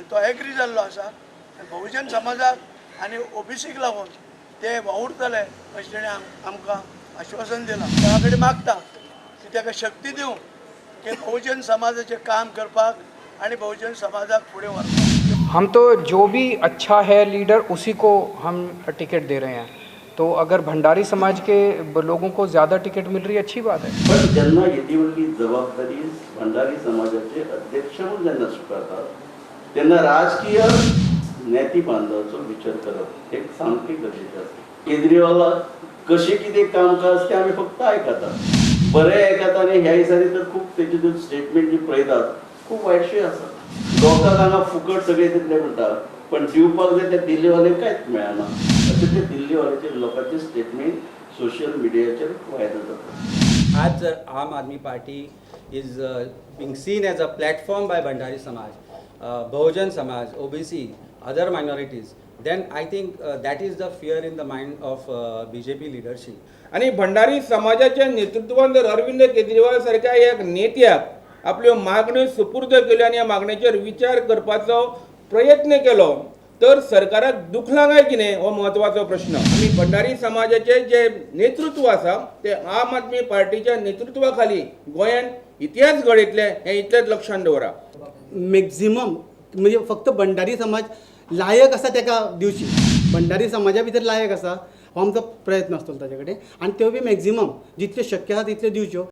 आनी तो एग्री जाल्लो आसा आनी बहुजन समाजाक आनी ओबीसीक लागून ते वावुरतले अशें तेणें आमकां आश्वासन दिलां. त्या कडेन मागता की ताका शक्ती दिवं की बहुजन समाजाचें काम करपाक आनी बहुजन समाजाक फुडें व्हरपाक. हम तो जो भी अच्छा है लीडर उसी को हम टिकट दे रहे हैं. तो अगर भंडारी समाज के लोगों को ज़्यादा टिकट मिल रही है अच्छी बात है. पण जेन्ना येदी व्हडली जबाबदारी भंडारी समाजाचे अध्यक्ष म्हणून जेन्ना स्वीकारतात तेन्ना राजकीय नेती बांधवाचो विचार करप एक सामकें गरजेचें आसा. केजरीवालाक कशें कितें कामकाज तें आमी फक्त आयकतात, बरें आयकतात आनी ह्या दिसांनी तर खूब तेची ज्यो स्टेटमेंट जी पळयतात खूब वायटशें आसा. लोकांक हांगा फुकट सगळें दितलें म्हणटा पण दिवपाक जाय ते दिल्लीवाले कांयच मेळना अशें ते दिल्लीवाल्याचे लोकांचे स्टेटमेंट सोशल मिडियाचेर व्हायरल जातात. आज आम आदमी party is being seen as a platform by Bhandari Samaj, Bahujan Samaj, OBC, other minorities, then I think that is the fear in the mind of BJP leadership. आणि भंडारी समाजाच्या नेतृत्वान जर अरविंद केजरीवाल सारख्या एक नेत्याक आपल्यो मागण्यो सुपूर्द केल्यो आनी ह्या मागण्यांचेर विचार करपाचो प्रयत्न केलो तर सरकाराक दुखला काय की नाही हो महत्वाचो प्रश्न. आमी भंडारी समाजाचे जे नेतृत्व आसा ते आम आदमी पार्टीच्या नेतृत्वा खाली गोंयांत इतिहास घडयतले हे इतलेच लक्षात दवरा. मॅक्झिमम म्हणजे फक्त भंडारी समाज लायक आसा ताका दिवची, भंडारी समाजा भितर लायक आसा हो आमचो प्रयत्न आसतलो ताचे कडेन आनी त्यो बी मॅक्झिमम जितल्यो शक्य आसा तितल्यो दिवच्यो.